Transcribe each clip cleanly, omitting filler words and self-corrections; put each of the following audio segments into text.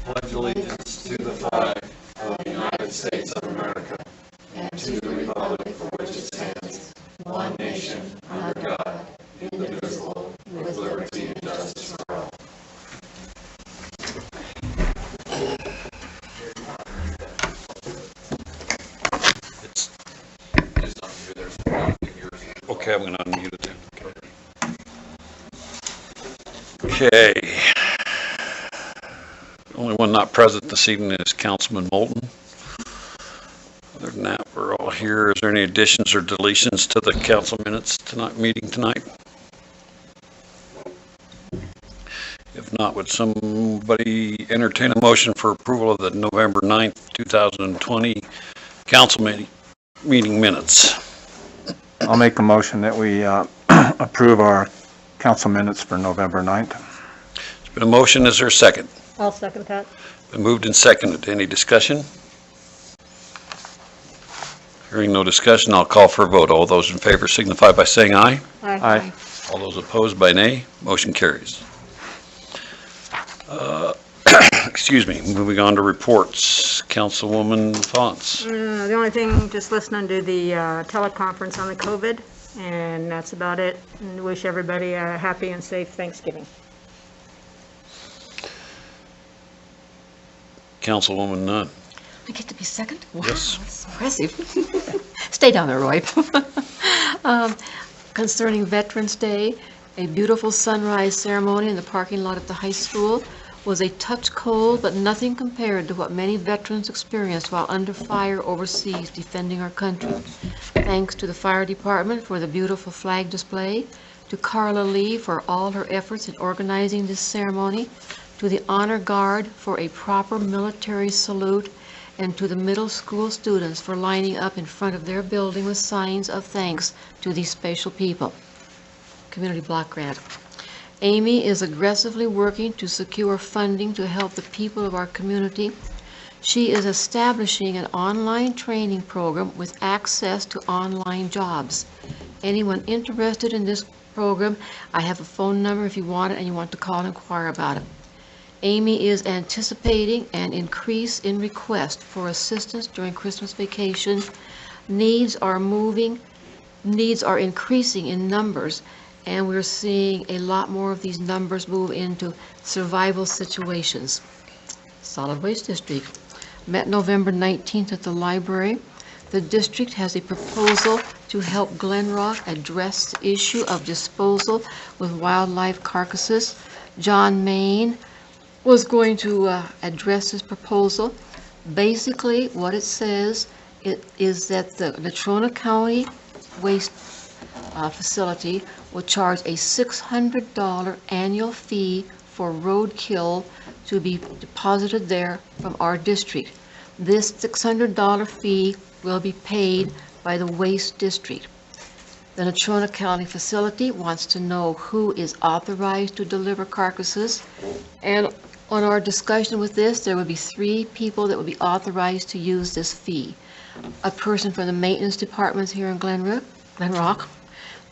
pledge allegiance to the flag of the United States of America and to the republic for which it stands, one nation, under God, indivisible, with liberty and justice for all. Okay, I'm going to unmute it then. Okay. The only one not present this evening is Councilman Moulton. Other than that, we're all here. Is there any additions or deletions to the council minutes tonight, meeting tonight? If not, would somebody entertain a motion for approval of the November 9th, 2020 council meeting minutes? I'll make a motion that we approve our council minutes for November 9th. There's been a motion. Is there a second? I'll second that. Been moved and seconded. Any discussion? Hearing no discussion, I'll call for a vote. All those in favor signify by saying aye. Aye. All those opposed by nay. Motion carries. Excuse me. Moving on to reports. Councilwoman Fonts. The only thing, just listening to the teleconference on the COVID, and that's about it. And wish everybody a happy and safe Thanksgiving. Councilwoman Nunn. I get to be second? Wow, Yes. that's impressive. Stay down there, Roy. Concerning Veterans Day, a beautiful sunrise ceremony in the parking lot at the high school was a touch cold, but nothing compared to what many veterans experienced while under fire overseas defending our country. Thanks to the fire department for the beautiful flag display, to Carla Lee for all her efforts in organizing this ceremony, to the Honor Guard for a proper military salute, and to the middle school students for lining up in front of their building with signs of thanks to these special people. Community Block Grant. Amy is aggressively working to secure funding to help the people of our community. She is establishing an online training program with access to online jobs. Anyone interested in this program, I have a phone number if you want it and you want to call and inquire about it. Amy is anticipating an increase in request for assistance during Christmas vacation. Needs are increasing in numbers, and we're seeing a lot more of these numbers move into survival situations. Solid Waste District met November 19th at the library. The district has a proposal to help Glen Rock address the issue of disposal with wildlife carcasses. John Main was going to address this proposal. Basically, what it says is that the Natrona County Waste Facility will charge a $600 annual fee for roadkill to be deposited there from our district. This $600 fee will be paid by the Waste District. The Natrona County facility wants to know who is authorized to deliver carcasses, and on our discussion with this, there would be 3 people that would be authorized to use this fee. A person from the maintenance departments here in Glen Rock,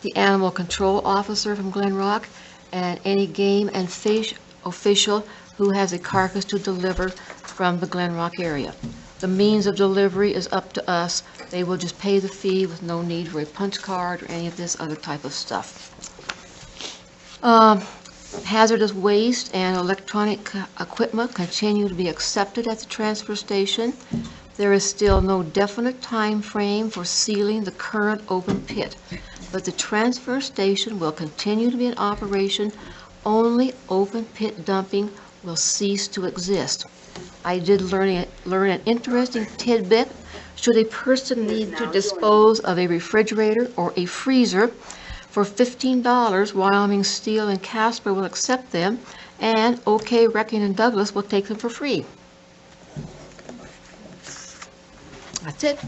the animal control officer from Glen Rock, and any game and fish official who has a carcass to deliver from the Glen Rock area. The means of delivery is up to us. They will just pay the fee with no need for a punch card or any of this other type of stuff. Hazardous waste and electronic equipment continue to be accepted at the transfer station. There is still no definite time frame for sealing the current open pit, but the transfer station will continue to be in operation. Only open pit dumping will cease to exist. I did learn an interesting tidbit. Should a person need to dispose of a refrigerator or a freezer, for $15, Wyoming Steel and Casper will accept them, and OK Wrecking and Douglas will take them for free. That's it.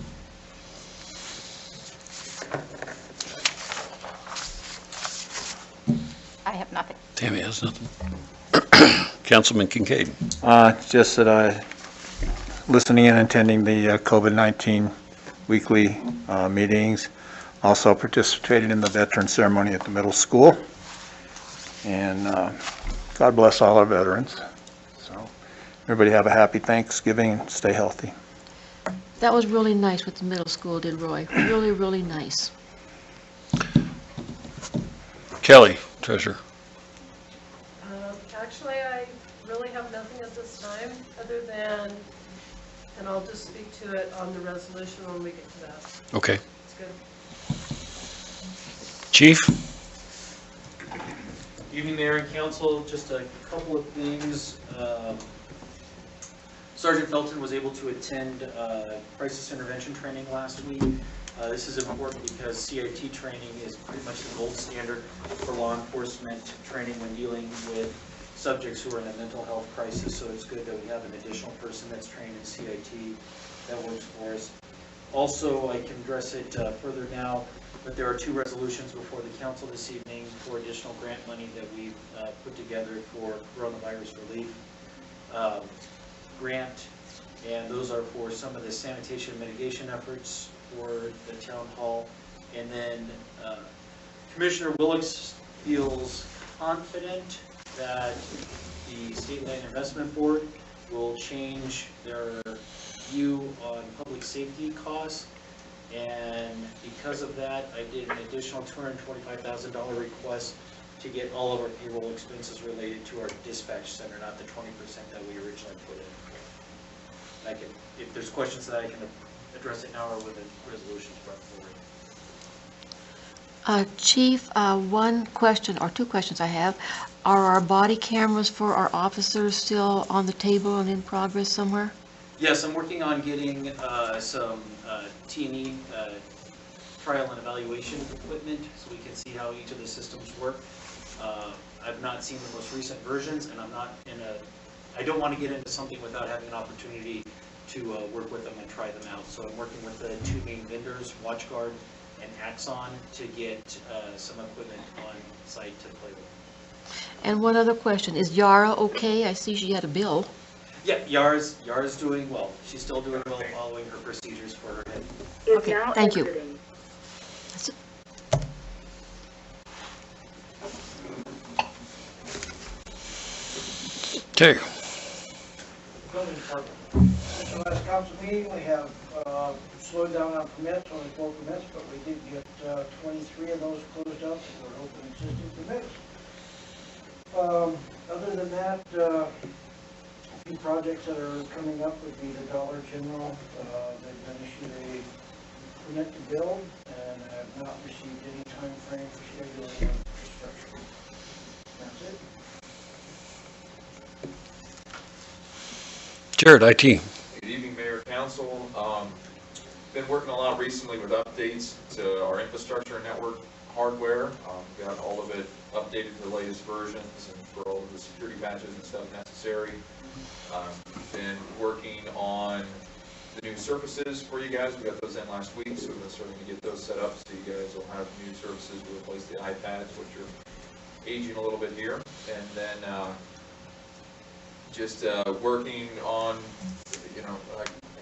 I have nothing. Tammy has nothing. Councilman Kincaid. Just that I, listening and attending the COVID-19 weekly meetings, also participated in the veteran ceremony at the middle school. And God bless all our veterans. So Everybody have a happy Thanksgiving and stay healthy. That was really nice what the middle school did, Roy. Really, really nice. Kelly, treasurer. Actually, I really have nothing at this time, other than, and I'll just speak to it on the resolution when we get to that. Okay. It's good. Chief? Evening, Mayor and Council. Just a couple of things. Sergeant Felton was able to attend crisis intervention training last week. This is important because CIT training is pretty much the gold standard for law enforcement training when dealing with subjects who are in a mental health crisis. So it's good that we have an additional person that's trained in CIT that works for us. Also, I can address it further now, but there are two resolutions before the council this evening for additional grant money that we've put together for coronavirus relief grant, and those are for some of the sanitation mitigation efforts for the town hall. And then Commissioner Willix feels confident that the State Land Investment Board will change their view on public safety costs, and because of that, I did an additional $225,000 request to get all of our payroll expenses related to our dispatch center, not the 20% that we originally put in. I can, if there's questions that I can address it now or with the resolutions brought forward. Chief, one question, or two questions I have. Are our body cameras for our officers still on the table and in progress somewhere? Yes, I'm working on getting some T&E trial and evaluation equipment so we can see how each of the systems work. I've not seen the most recent versions, and I don't want to get into something without having an opportunity to work with them and try them out. So I'm working with the two main vendors, WatchGuard and Axon, to get some equipment on site to play with. And one other question, is Yara okay? I see she had a bill. Yeah, Yara's doing well. She's still doing well following her procedures for her head. Okay, thank you. That's it. Okay. Building department. At the last council meeting, we have slowed down on permits, only 4 permits, but we did get 23 of those closed up, and we're open existing permits. Other than that, a few projects that are coming up would be the Dollar General. They've been issued a permit to build, and have not received any time frame for scheduling of construction. That's it. Jared, IT. Good evening, Mayor, Council. Been working a lot recently with updates to our infrastructure and network hardware. Got all of it updated to the latest versions and for all of the security patches and stuff necessary. Been working on the new surfaces for you guys. We got those in last week, so we've been starting to get those set up so you guys will have new surfaces to replace the iPads, which are aging a little bit here. And then just working on, I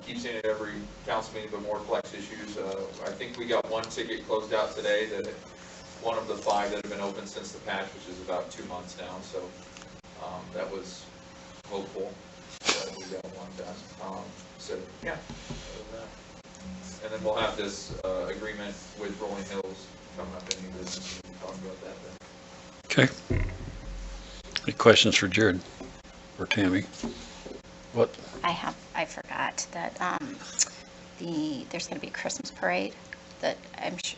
keep saying it every council meeting, but more flex issues. I think we got one ticket closed out today, that one of the 5 that have been open since the patch, which is about 2 months now. So that was hopeful that we got one done. So yeah, and then we'll have this agreement with Rolling Hills coming up in new business. We'll talk about that then. Okay. Any questions for Jared or Tammy? What? I forgot that there's going to be a Christmas parade that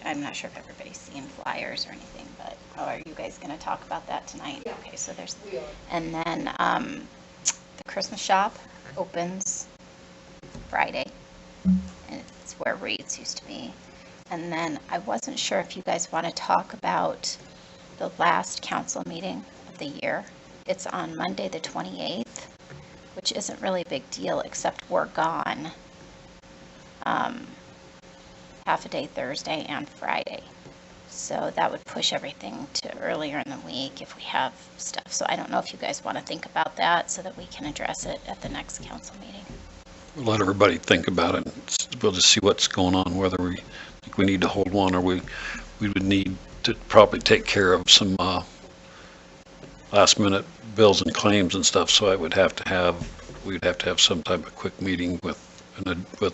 I'm not sure if everybody's seen flyers or anything, but are you guys going to talk about that tonight? Yeah. Okay, so there's, and then the Christmas shop opens Friday, and it's where Reed's used to be. And then I wasn't sure if you guys want to talk about the last council meeting of the year. It's on Monday the 28th, which isn't really a big deal, except we're gone half a day Thursday and Friday. So that would push everything to earlier in the week if we have stuff. So I don't know if you guys want to think about that so that we can address it at the next council meeting. We'll let everybody think about it. We'll just see what's going on, whether we think we need to hold one or we would need to probably take care of some last minute bills and claims and stuff. So I would have to have we'd have to have some type of quick meeting with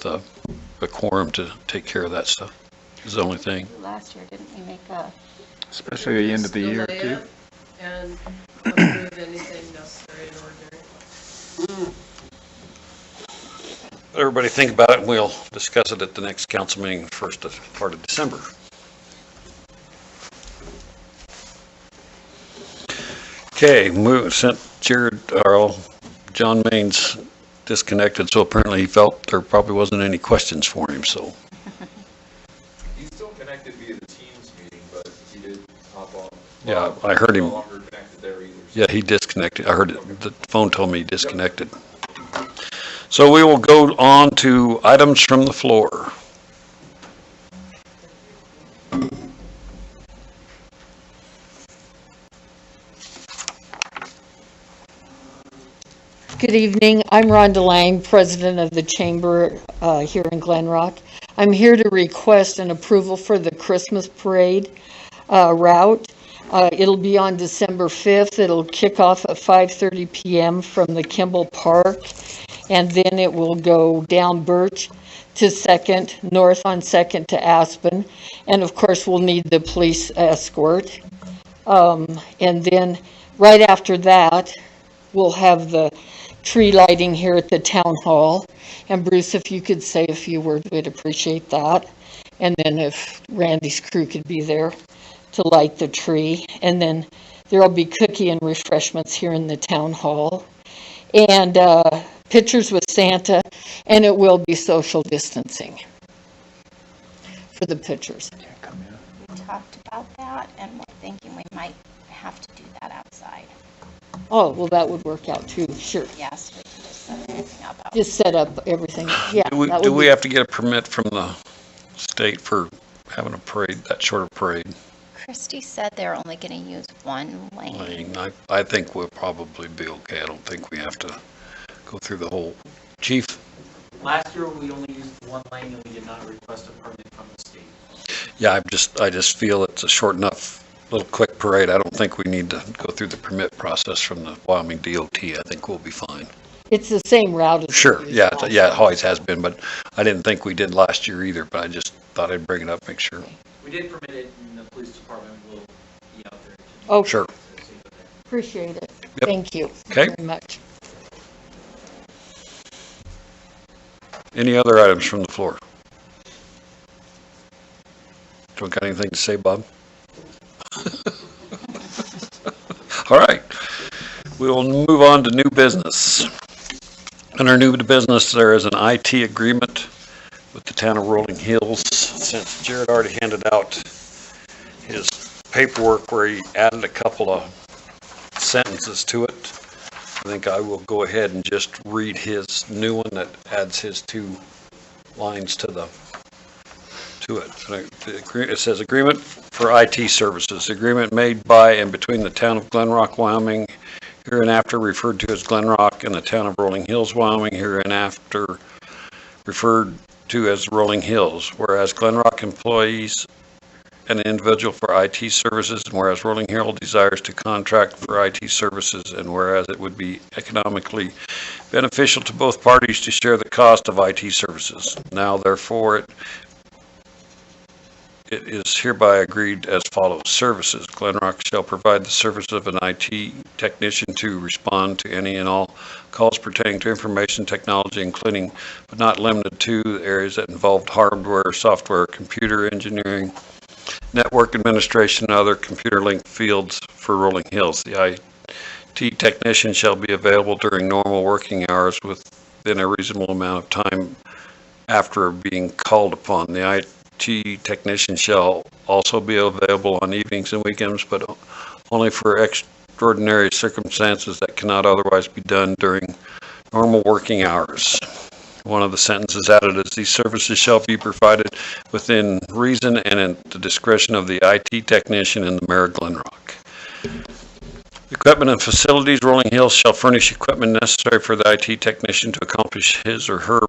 a quorum to take care of that stuff, is the only thing. Last year, didn't we make a, Especially the end of the year, Delay too. it and approve anything necessary in ordinary. Everybody think about it, and we'll discuss it at the next council meeting, first part of December. Okay, since John Main's disconnected, so apparently he felt there probably wasn't any questions for him, so. He's still connected via the Teams meeting, but he did hop on. Yeah, I heard him. No longer connected there either. Yeah, he disconnected. I heard it. The phone told me he disconnected. So we will go on to items from the floor. Good evening. I'm Rhonda Lang, President of the Chamber here in Glen Rock. I'm here to request an approval for the Christmas parade route. It'll be on December 5th. It'll kick off at 5:30 p.m. from the Kimball Park, and then it will go down Birch to 2nd, north on 2nd to Aspen, and of course we'll need the police escort. And then right after that, we'll have the tree lighting here at the town hall. And Bruce, if you could say a few words, we'd appreciate that. And then if Randy's crew could be there to light the tree. And then there'll be cookie and refreshments here in the town hall. And pictures with Santa, and it will be social distancing for the pictures. we talked about that, and we're thinking we might have to do that outside. Oh, well, that would work out too, sure. Yes, we can just set everything up outside. Just set up everything, yeah. that Do would we be- have to get a permit from the state for having a parade, that short of parade? Christie said they're only going to use one lane. I think we'll probably be okay. I don't think we have to go through the whole. Chief? Last year, we only used one lane and we did not request a permit from the state. Yeah, I just feel it's a short enough, little quick parade. I don't think we need to go through the permit process from the Wyoming DOT. I think we'll be fine. It's the same route as. Sure, we yeah, used yeah, it always has been, but I didn't think we did last year either, but I just thought I'd bring it up, make sure. We did permit it, and the police department will be out there. Oh, Sure. to see what they- appreciate it. Yep. Thank you Okay. very much. Any other items from the floor? Don't got anything to say, Bob? All right, we will move on to new business. Under new business, there is an IT agreement with the town of Rolling Hills. Since Jared already handed out his paperwork where he added a couple of sentences to it, I think I will go ahead and just read his new one that adds his 2 lines to it. It says, agreement for IT services. Agreement made by and between the town of Glen Rock, Wyoming, hereinafter referred to as Glen Rock, and the town of Rolling Hills, Wyoming, hereinafter referred to as Rolling Hills. Whereas Glen Rock employees an individual for IT services, and whereas Rolling Hills desires to contract for IT services, and whereas it would be economically beneficial to both parties to share the cost of IT services. Now, therefore, it is hereby agreed as follows. Services. Glen Rock shall provide the service of an IT technician to respond to any and all calls pertaining to information technology, including but not limited to the areas that involved hardware, software, computer engineering, network administration, and other computer-linked fields for Rolling Hills. The IT technician shall be available during normal working hours within a reasonable amount of time after being called upon. The IT technician shall also be available on evenings and weekends, but only for extraordinary circumstances that cannot otherwise be done during normal working hours. One of the sentences added is these services shall be provided within reason and at the discretion of the IT technician and the mayor of Glen Rock. Equipment and facilities. Rolling Hills shall furnish equipment necessary for the IT technician to accomplish his or her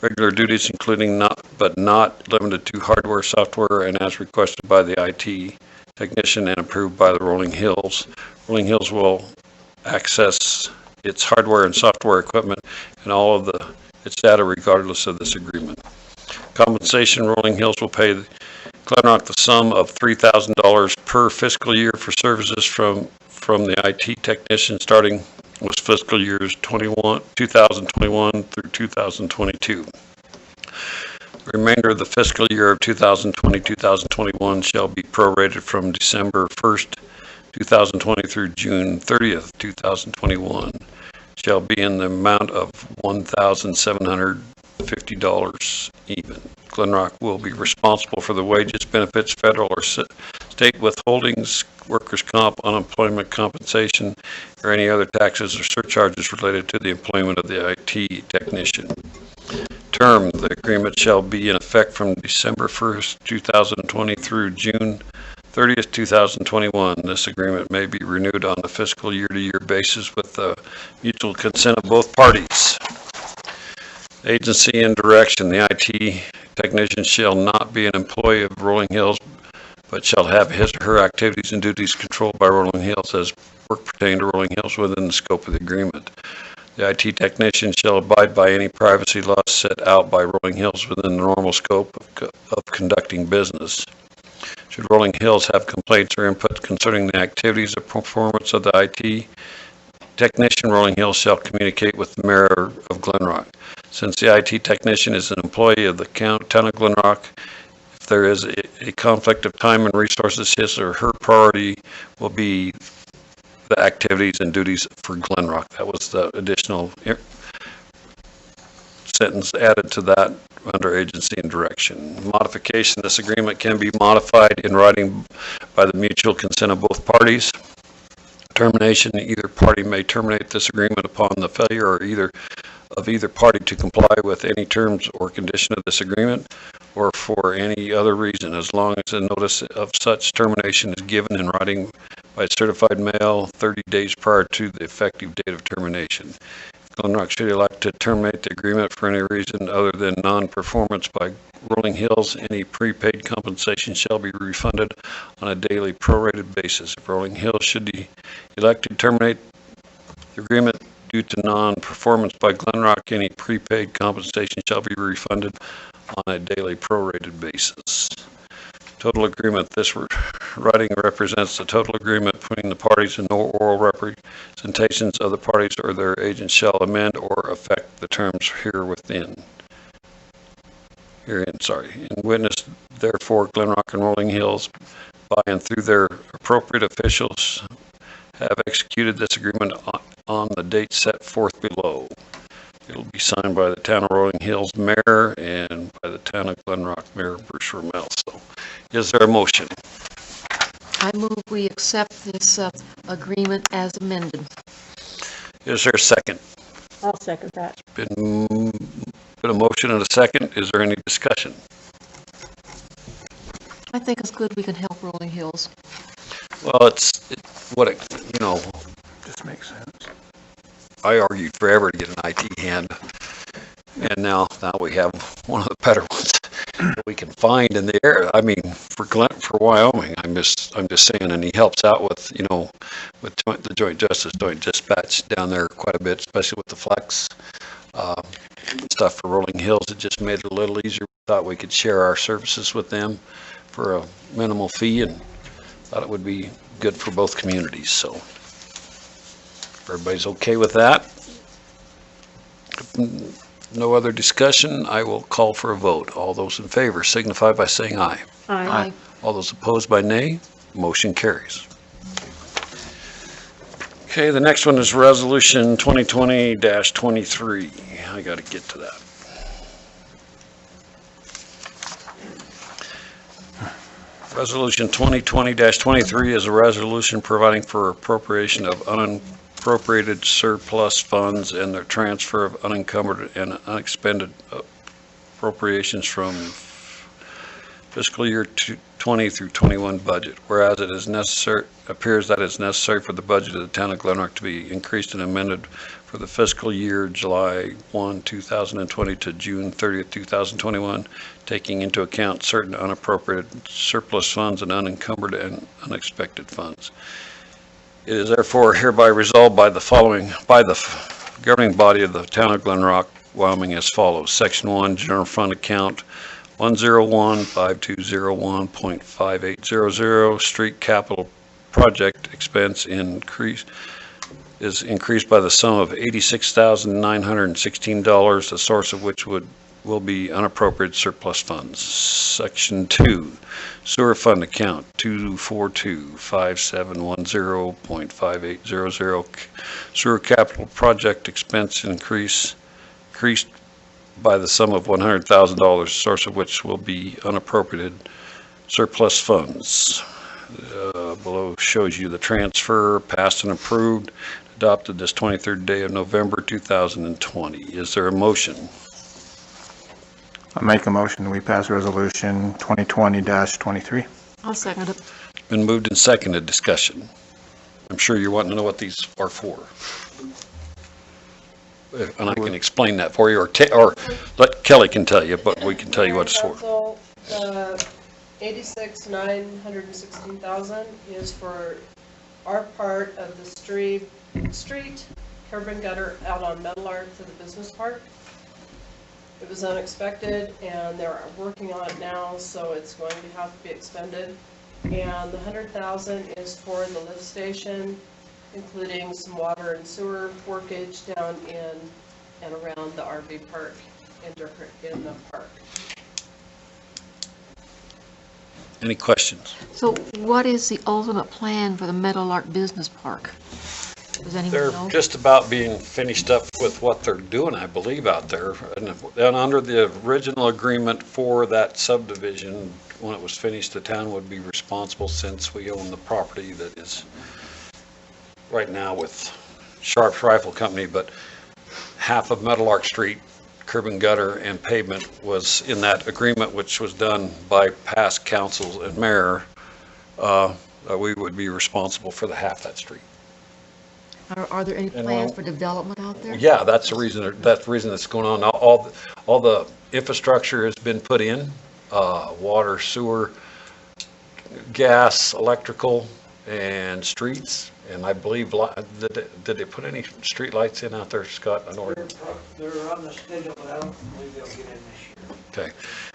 regular duties, including but not limited to hardware, software, and as requested by the IT technician and approved by the Rolling Hills. Rolling Hills will access its hardware and software equipment and all of its data regardless of this agreement. Compensation, Rolling Hills will pay Glenrock the sum of $3,000 per fiscal year for services from the IT technician starting with fiscal years 2021 through 2022. The remainder of the fiscal year of 2020-2021 shall be prorated from December 1st, 2020 through June 30th, 2021, shall be in the amount of $1,750 even. Glenrock will be responsible for the wages, benefits, federal or state withholdings, workers' comp, unemployment compensation, or any other taxes or surcharges related to the employment of the IT technician. Term, the agreement shall be in effect from December 1st, 2020 through June 30th, 2021. This agreement may be renewed on a fiscal year-to-year basis with the mutual consent of both parties. Agency and direction. The IT technician shall not be an employee of Rolling Hills, but shall have his or her activities and duties controlled by Rolling Hills as work pertaining to Rolling Hills within the scope of the agreement. The IT technician shall abide by any privacy laws set out by Rolling Hills within the normal scope of conducting business. Should Rolling Hills have complaints or input concerning the activities or performance of the IT technician, Rolling Hills shall communicate with the mayor of Glenrock. Since the IT technician is an employee of the town of Glenrock, if there is a conflict of time and resources, his or her priority will be the activities and duties for Glenrock. That was the additional sentence added to that under agency and direction. Modification. This agreement can be modified in writing by the mutual consent of both parties. Termination. Either party may terminate this agreement upon the failure of either party to comply with any terms or condition of this agreement, or for any other reason, as long as a notice of such termination is given in writing by certified mail 30 days prior to the effective date of termination. Glenrock should elect to terminate the agreement for any reason other than non-performance by Rolling Hills, any prepaid compensation shall be refunded on a daily prorated basis. If Rolling Hills should elect to terminate the agreement due to non-performance by Glenrock, any prepaid compensation shall be refunded on a daily prorated basis. Total agreement. This writing represents the total agreement between the parties, and no oral representations of the parties or their agents shall amend or affect the terms herein. In witness, therefore, Glenrock and Rolling Hills, by and through their appropriate officials, have executed this agreement on the date set forth below. It will be signed by the town of Rolling Hills mayor and by the town of Glenrock mayor Bruce Rommel. So, is there a motion? I move we accept this agreement as amended. Is there a second? I'll second that. Been a motion and a second. Is there any discussion? I think it's good we can help Rolling Hills. Well, just makes sense. I argued forever to get an IT hand, and now we have one of the better ones that we can find in the area. I mean, for Wyoming, I'm just saying, and he helps out with with the Joint Dispatch down there quite a bit, especially with the flex stuff for Rolling Hills. It just made it a little easier. We thought we could share our services with them for a minimal fee, and thought it would be good for both communities. So. If everybody's okay with that, no other discussion, I will call for a vote. All those in favor signify by saying aye. Aye. All those opposed by nay. Motion carries. Okay, the next one is Resolution 2020-23. I got to get to that. Resolution 2020-23 is a resolution providing for appropriation of unappropriated surplus funds and their transfer of unencumbered and unexpended appropriations from fiscal year 20 through 21 budget. Whereas it appears that it's necessary for the budget of the town of Glenrock to be increased and amended for the fiscal year July 1, 2020 to June 30th, 2021, taking into account certain unappropriated surplus funds and unencumbered and unexpected funds. It is therefore hereby resolved by the governing body of the town of Glen Rock, Wyoming as follows. Section 1, general fund account 101-5201.5800, street capital project expense is increased by the sum of $86,916, the source of which will be unappropriated surplus funds. Section 2, sewer fund account 242-5710.5800, sewer capital project expense increased by the sum of $100,000, source of which will be unappropriated surplus funds. Below shows you the transfer, passed and approved, adopted this 23rd day of November 2020. Is there a motion? I make a motion, we pass resolution 2020-23. I'll second it. Been moved and seconded. Discussion. I'm sure you're wanting to know what these are for. And I can explain that for you, or let Kelly can tell you, but we can tell you what it's for. So, the $86,916,000 is for our part of the street curb and gutter out on Meadowlark to the business park. It was unexpected, and they're working on it now, so it's going to have to be expended. And the $100,000 is for the lift station, including some water and sewer workage down in and around the RV park in the park. Any questions? So what is the ultimate plan for the Meadowlark Business Park? Does anyone They're know? just about being finished up with what they're doing, I believe, out there. And under the original agreement for that subdivision, when it was finished, the town would be responsible, since we own the property that is right now with Sharps Rifle Company, but half of Meadowlark Street, curb and gutter and pavement was in that agreement, which was done by past councils and mayor. We would be responsible for the half that street. Are there any plans for development out there? Yeah, that's the reason. That's the reason it's going on. All the infrastructure has been put in, water, sewer, gas, electrical, and streets. And I believe, did they put any street lights in out there, Scott? I know. They're on the schedule, but I don't believe they'll get in this year. Okay,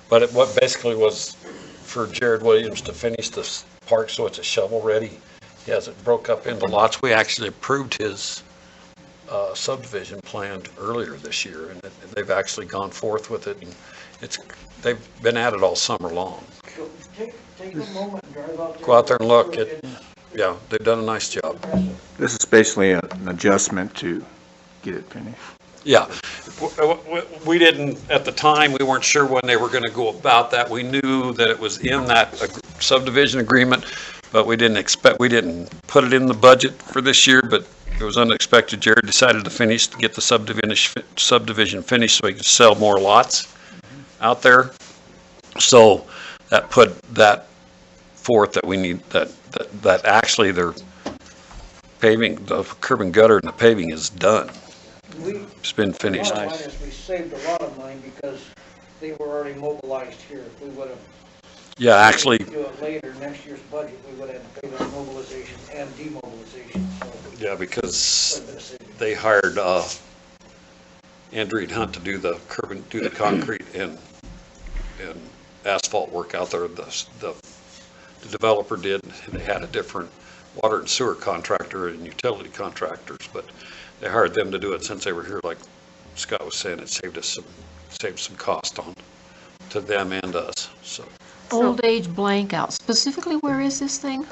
but what basically was for Jared Williams to finish this park so it's a shovel ready. He has it broke up into lots. We actually approved his subdivision plan earlier this year, and they've actually gone forth with it, and they've been at it all summer long. So take a moment and drive out there. Go out there and look. Yeah, they've done a nice job. This is basically an adjustment to get it finished. Yeah, we didn't, at the time, we weren't sure when they were going to go about that. We knew that it was in that subdivision agreement, but we didn't put it in the budget for this year, but it was unexpected. Jared decided to get the subdivision finished so he could sell more lots out there. So that put that forth that we need, that actually their paving, the curb and gutter and the paving is done. It's been finished. The bottom line is we saved a lot of money because they were already mobilized here. If we would have Yeah, actually, do it later, next year's budget, we would have to pay the mobilization and demobilization. So yeah, because quite a bit of savings. they hired Andrew Hunt to do the concrete and asphalt work out there. The developer did, and they had a different water and sewer contractor and utility contractors, but they hired them to do it since they were here. Like Scott was saying, it saved some cost on to them and us. So Old age blank out. Specifically, where is this thing?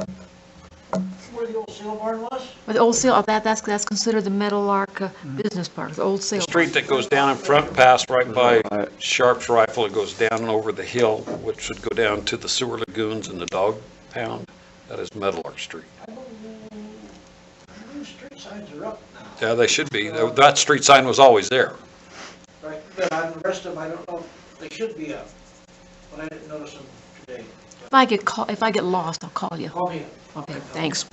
Where the old sale barn was? Or the old sale, that's considered the Meadowlark Business Park, the old sale. the street that goes down in front, past right by Sharps Rifle, it goes down and over the hill, which would go down to the sewer lagoons and the dog pound. That is Meadowlark Street. I believe street signs are up now. Yeah, they should be. That street sign was always there. Right, but on the rest of them, I don't know, they should be up, but I didn't notice them today. If I get lost, I'll call you. Call me up. Okay, thanks.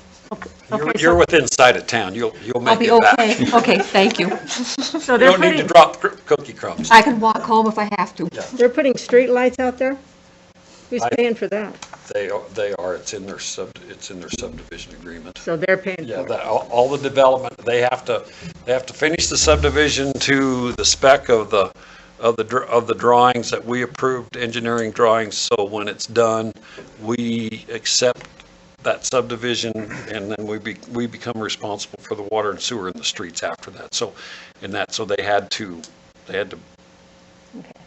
You're within sight of town. You'll I'll make be it back. okay. Okay, thank you. So You they're don't need to putting, drop cookie crumbs. I can walk home if I have to. they're putting street lights out there? Who's I- paying for that? They are, it's in their subdivision agreement. So they're paying Yeah, for it. that, all the development, they have to finish the subdivision to the spec of the drawings that we approved, engineering drawings, so when it's done, we accept that subdivision, and then we become responsible for the water and sewer in the streets after that. So, so they had to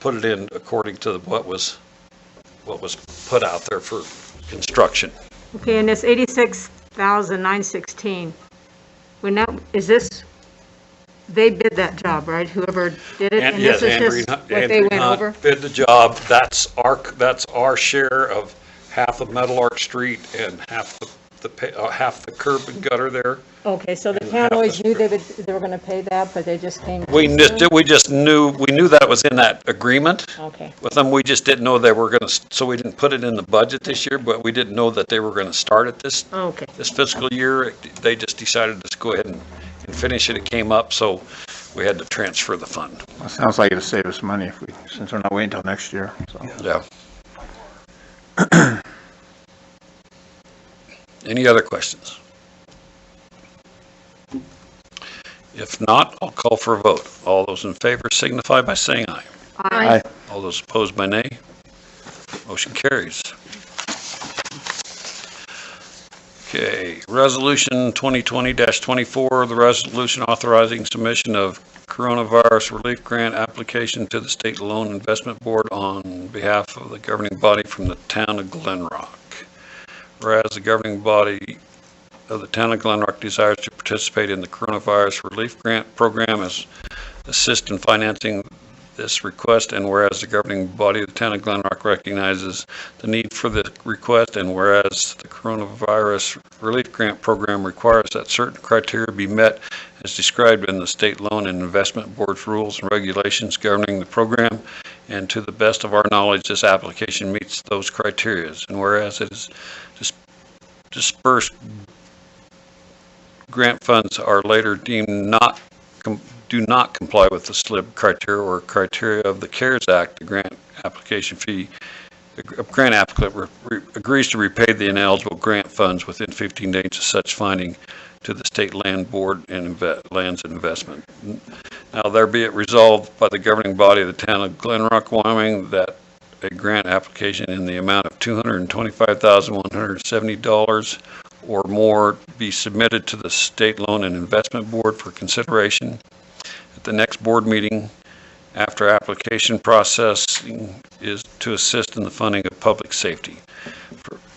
put it in according to what was put out there for construction. Okay, and this 86,916, they bid that job, right? Whoever did it? And this yes, is just what they Andrew went Hunt over? bid the job. That's our share of half of Metal Arc Street and half the curb and gutter there. Okay, so the and town half always the knew they were going to pay that, but they just came. We just knew that was in that agreement Okay, with them. We just didn't know they were going to, so we didn't put it in the budget this year, but we didn't know that they were going to start it this okay. fiscal year. They just decided to go ahead and finish it. It came up, so we had to transfer the fund. Well, sounds like it'll save us money since we're not waiting until next year, so. Yeah. Any other questions? If not, I'll call for a vote. All those in favor signify by saying aye. Aye. All those opposed by nay. Motion carries. Okay, Resolution 2020-24, the resolution authorizing submission of coronavirus relief grant application to the State Loan Investment Board on behalf of the governing body from the town of Glen Rock. Whereas the governing body of the town of Glen Rock desires to participate in the coronavirus relief grant program as assist in financing this request, and whereas the governing body of the town of Glen Rock recognizes the need for the request, and whereas the coronavirus relief grant program requires that certain criteria be met as described in the State Loan and Investment Board's rules and regulations governing the program, and to the best of our knowledge, this application meets those criteria. And whereas it is dispersed grant funds are later deemed do not comply with the SLIB criteria or criteria of the CARES Act, the grant application fee, the grant applicant agrees to repay the ineligible grant funds within 15 days of such finding to the State Land Board and Lands and Investment. Now, there be it resolved by the governing body of the town of Glen Rock, Wyoming, that a grant application in the amount of $225,170 or more be submitted to the State Loan and Investment Board for consideration at the next board meeting after application processing is to assist in the funding of public safety.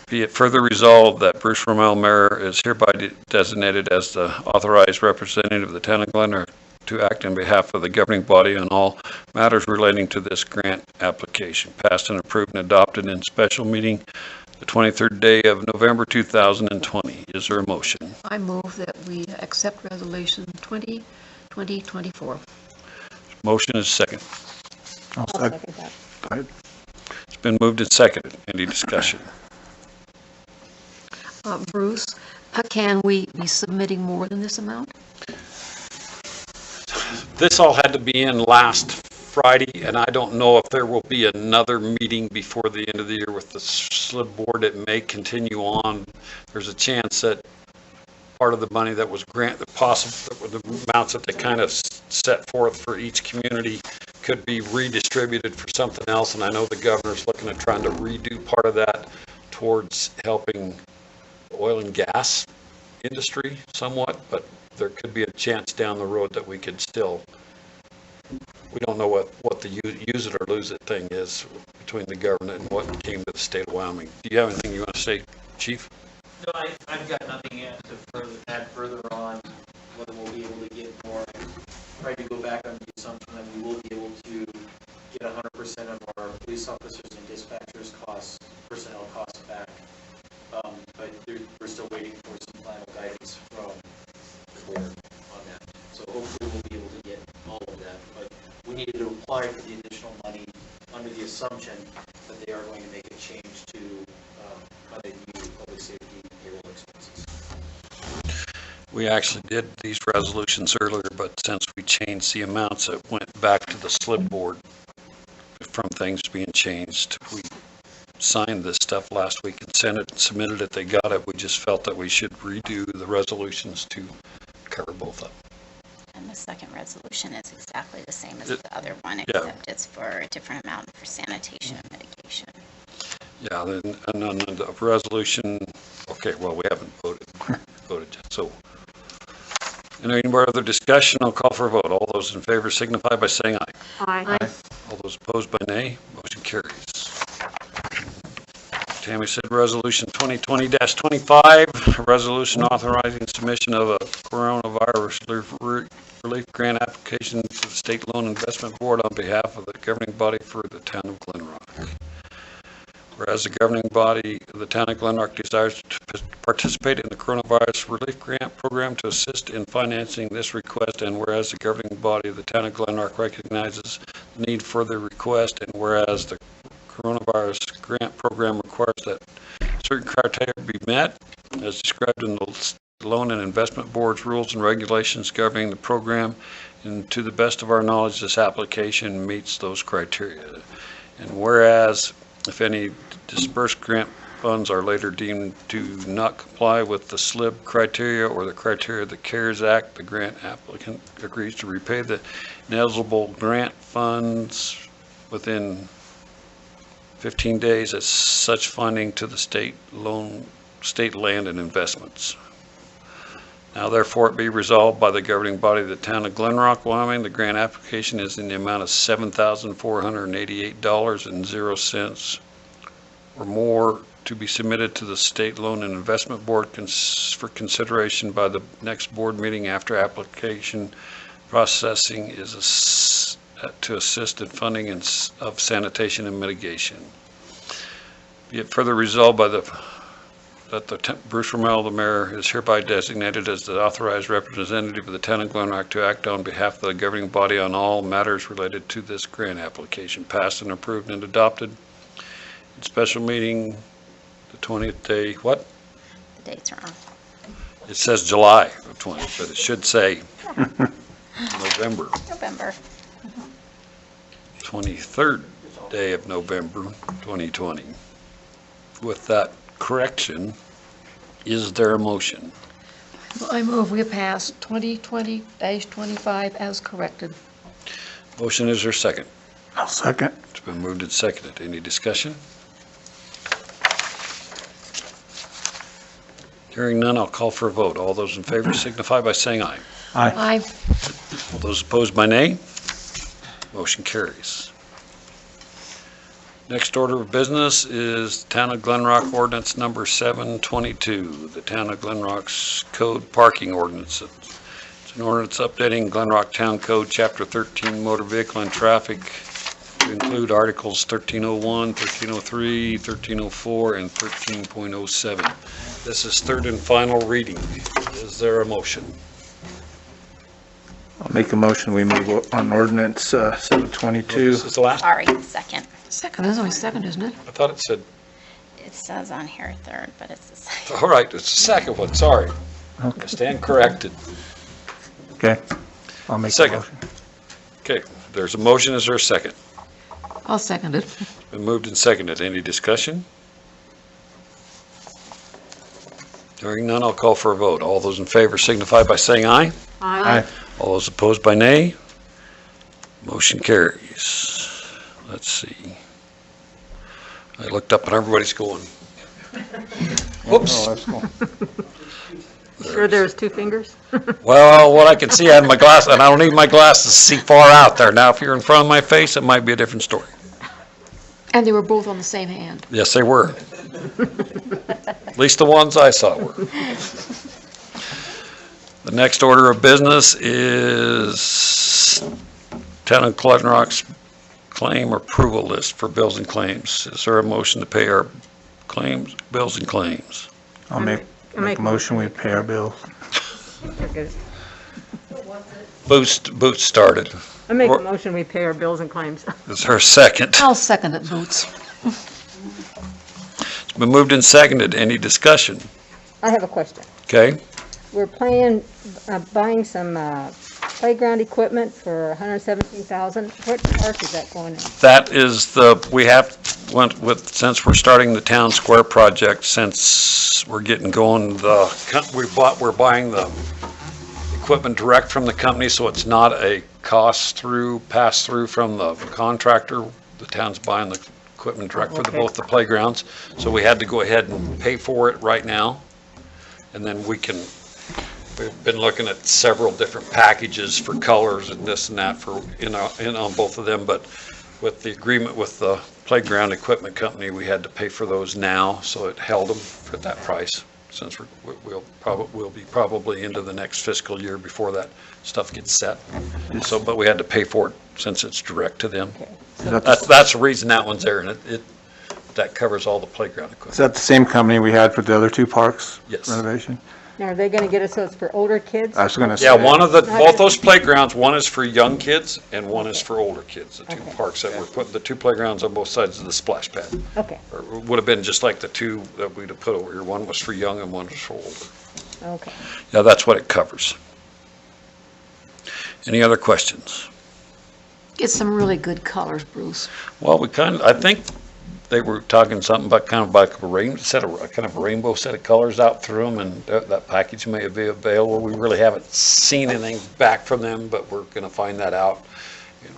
Be it further resolved that Bruce Rommel, Mayor, is hereby designated as the authorized representative of the town of Glen Rock to act on behalf of the governing body on all matters relating to this grant application, passed and approved and adopted in special meeting the 23rd day of November 2020. Is there a motion? I move that we accept Resolution 2020-24. Motion is second. I'll I'll second. second that. Go ahead. It's been moved and seconded. Any discussion? Bruce, can we be submitting more than this amount? This all had to be in last Friday, and I don't know if there will be another meeting before the end of the year with the SLIB board. It may continue on. There's a chance that part of the money that was the amounts that they kind of set forth for each community could be redistributed for something else, and I know the governor's looking at trying to redo part of that towards helping the oil and gas industry somewhat, but there could be a chance down the road that we could still, we don't know what the use it or lose it thing is between the government and what came to the state of Wyoming. Do you have anything you want to say, Chief? No, I've got nothing to add further on whether we'll be able to get more. I tried to go back on the assumption that we will be able to get 100% of our police officers and dispatchers personnel costs back. But we're still waiting for some final guidance from the board on that. So hopefully we'll be able to get all of that. But we needed to apply for the additional money under the assumption that they are going to make a change to how they view public safety payroll expenses. We actually did these resolutions earlier, but since we changed the amounts, it went back to the SLIB board from things being changed. signed this stuff last week and sent it and submitted it. They got it. We just felt that we should redo the resolutions to cover both of them. And the second resolution is exactly the same as the other one, except it's for a different amount for sanitation and mitigation. Yeah, then, and on the resolution, okay, well, we haven't voted yet, so. Any more other discussion? I'll call for a vote. All those in favor signify by saying aye. Aye. All those opposed by nay, motion carries. Tammy said resolution 2020-25, a resolution authorizing submission of a coronavirus relief grant application to the State Loan Investment Board on behalf of the governing body for the town of Glen Rock. Whereas the governing body of the town of Glen Rock desires to participate in the coronavirus relief grant program to assist in financing this request, and whereas the governing body of the town of Glen Rock recognizes the need for the request, and whereas the coronavirus grant program requires that certain criteria be met, as described in the Loan and Investment Board's rules and regulations governing the program, and to the best of our knowledge, this application meets those criteria. And whereas, if any dispersed grant funds are later deemed to not comply with the SLIB criteria or the criteria of the CARES Act, the grant applicant agrees to repay the ineligible grant funds within 15 days as such funding to the state land and investments. Now therefore it be resolved by the governing body of the town of Glen Rock, Wyoming, the grant application is in the amount of $7,488.00 or more to be submitted to the State Loan and Investment Board for consideration by the next board meeting after application processing is to assist in funding of sanitation and mitigation. Be it further resolved by Bruce Rommel, the mayor, is hereby designated as the authorized representative of the town of Glen Rock to act on behalf of the governing body on all matters related to this grant application, passed and approved and adopted in special meeting the 20th day, what? The date's wrong. It says July of 20, but it should say November. November. 23rd day of November 2020. With that correction, is there a motion? Well, I move we pass 2020-25 as corrected. Motion, is there a second? I'll second. It's been moved and seconded. Any discussion? Hearing none, I'll call for a vote. All those in favor signify by saying aye. Aye. Aye. All those opposed by nay? Motion carries. Next order of business is Town of Glen Rock Ordinance Number 722, the Town of Glen Rock's Code Parking Ordinance. It's an ordinance updating Glen Rock Town Code, Chapter 13, Motor Vehicle and Traffic, to include Articles 1301, 1303, 1304, and 13.07. This is third and final reading. Is there a motion? I'll make a motion, we move on ordinance 722. This is the last? Sorry, second. Second, there's only second, isn't it? I thought it said, It says on here third, but it's the second. all right, it's the second one, sorry. Okay. I stand corrected. Okay. I'll make a Second. motion. Okay, there's a motion, is there a second? I'll second it. Been moved and seconded. Any discussion? Hearing none, I'll call for a vote. All those in favor signify by saying aye. Aye. All those opposed by nay. Motion carries. Let's see. I looked up and everybody's going. Whoops. Oh, that's cool. Sure there's two fingers? Well, what I can see, I have my glass, and I don't need my glasses to see far out there. Now, if you're in front of my face, it might be a different story. And they were both on the same hand. Yes, they were. At least the ones I saw were. The next order of business is Town of Glen Rock's claim approval list for bills and claims. Is there a motion to pay our claims, bills and claims? I'll make a motion, we pay our bills. Boots started. I make a motion, we pay our bills and claims. Is there a second? I'll second it, Boots. It's been moved and seconded. Any discussion? I have a question. Okay. We're buying some playground equipment for $117,000. What park is that going in? That is we have since we're starting the town square project, since we're getting going, we're buying the equipment direct from the company, so it's not a pass through from the contractor. The town's buying the equipment direct for both the playgrounds, so we had to go ahead and pay for it right now. And then we've been looking at several different packages for colors and this and that in on both of them, but with the agreement with the playground equipment company, we had to pay for those now, so it held them for that price, since we'll be probably into the next fiscal year before that stuff gets set. So, but we had to pay for it since it's direct to them. That's the reason that one's there, and that covers all the playground equipment. Is that the same company we had for the other two parks? Yes. Renovation? Now, are they going to get it so it's for older kids? I was going to say. Yeah, both those playgrounds, one is for young kids and one is for older kids. The two parks that we're putting, the two playgrounds on both sides of the splash pad. Okay, Or it would have been just like the two that we'd have put over here. One was for young and one was for older. okay. Yeah, that's what it covers. Any other questions? Get some really good colors, Bruce. Well, I think they were talking something about kind of like a rainbow set of colors out through them, and that package may be available. We really haven't seen anything back from them, but we're going to find that out.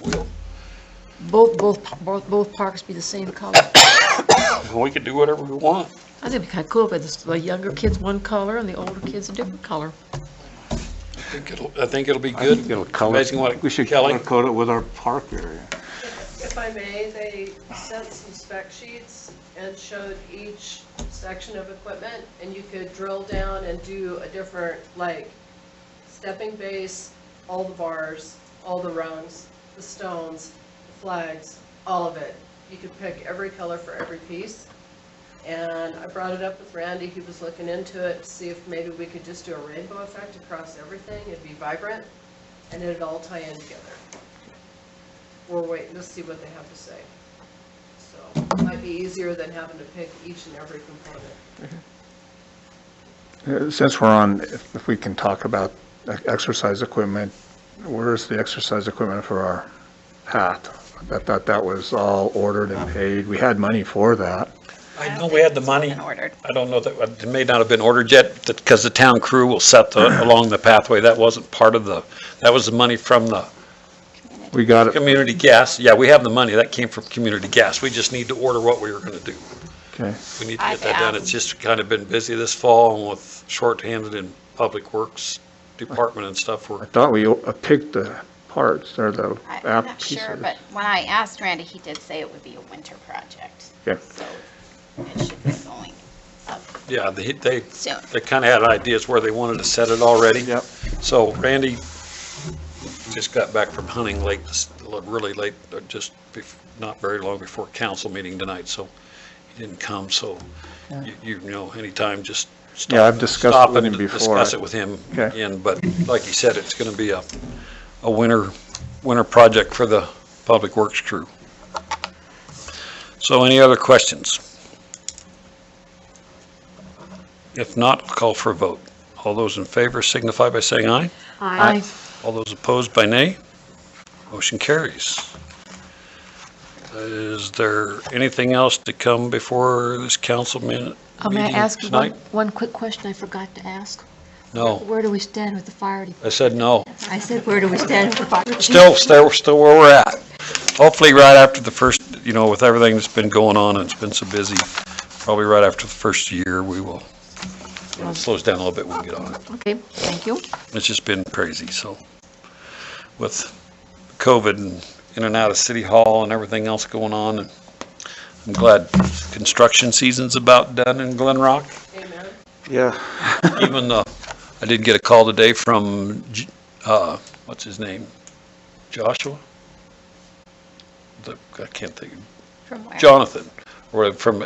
And Both parks be the same color? we could do whatever we want. I think it'd be kind of cool if the younger kids one color and the older kids a different color. I think it'll be good. Amazing what We should Kelly. color code it with our park area. If I may, they sent some spec sheets and showed each section of equipment, and you could drill down and do a different, like, stepping base, all the bars, all the rungs, the stones, the flags, all of it. You could pick every color for every piece. And I brought it up with Randy. He was looking into it to see if maybe we could just do a rainbow effect across everything. It'd be vibrant, and it'd all tie in together. We're waiting to see what they have to say. So it might be easier than having to pick each and every component. Since we're on, if we can talk about exercise equipment, where's the exercise equipment for our path? I thought that was all ordered and paid. We had money for that. I know we had the money. Been ordered. I don't know that, it may not have been ordered yet, because the town crew will set along the pathway. That wasn't part of that was the money from the We got it. community gas. Yeah, we have the money. That came from community gas. We just need to order what we were going to do. Okay. We need to get that done. It's just kind of been busy this fall, and with shorthanded in Public Works Department and stuff. I thought we picked the parts or the I'm app not pieces. sure, but when I asked Randy, he did say it would be a winter project. Okay. So it should be going up Yeah, they soon. kind of had ideas where they wanted to set it already. Yep. So Randy just got back from hunting really late, not very long before council meeting tonight, so he didn't come. So you know, anytime, just stop. Yeah, I've discussed stop it with and him before. Discuss it with him Okay. again, but like you said, it's going to be a winter project for the Public Works crew. So any other questions? If not, I'll call for a vote. All those in favor signify by saying aye. Aye. All those opposed by nay. Motion carries. Is there anything else to come before this council meeting May I ask tonight? one quick question I forgot to ask? No, Where do we stand with the fire department? I said no. I said, where do we stand with the fire department? Still where we're at. Hopefully right after the first, with everything that's been going on, and it's been so busy, probably right after the first year, we will, when it slows down a little bit, we'll get on it. Okay, thank you. It's just been crazy, so with COVID and in and out of City Hall and everything else going on, and I'm glad construction season's about done in Glen Rock. Amen. Yeah. Even though I did get a call today from, what's his name? Joshua? I can't think. From where? Jonathan, or from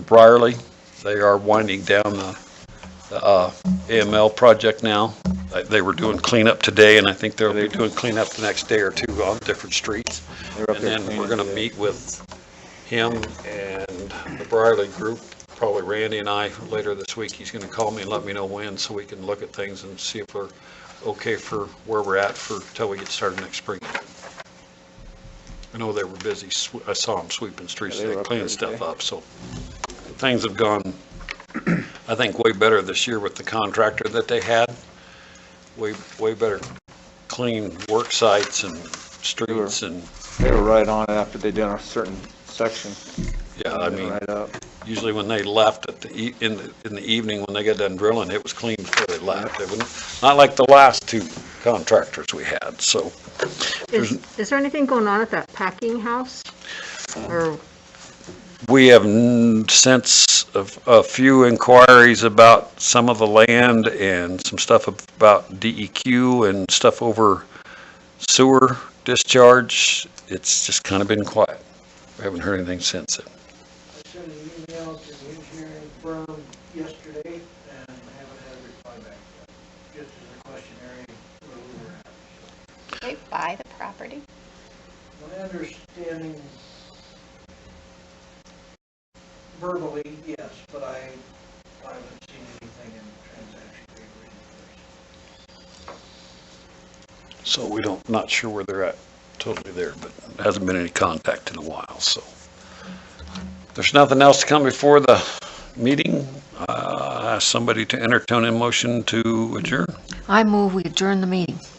Briarly. They are winding down the AML project now. They were doing cleanup today, and I think they'll be doing cleanup the next day or two on different streets. They were up And there then cleaning we're gonna today. meet with him and the Briarly group, probably Randy and I, later this week. He's gonna call me and let me know when, so we can look at things and see if we're okay for where we're at till we get started next spring. I know they were busy. I saw them sweeping streets, Yeah, they were up cleaning there stuff today. up, so things have gone, I think, way better this year with the contractor that they had. Way better clean work sites and streets and, They were right on it after they did a certain section. yeah, I mean, Right up. usually when they left at in the evening, when they got done drilling, it was clean before they left. It was not like the last two contractors we had, so. Is there anything going on at that packing house? Or, We have since a few inquiries about some of the land and some stuff about DEQ and stuff over sewer discharge. It's just kind of been quiet. We haven't heard anything since then. I sent an email to the engineering firm yesterday and haven't had a reply back yet, just as a questionnaire where we were at. So, They buy the property? my understanding, verbally, yes, but I haven't seen anything in transaction paper. So we not sure where they're at totally there, but hasn't been any contact in a while, so. There's nothing else to come before the meeting. Ask somebody to entertain a motion to adjourn. I move we adjourn the meeting.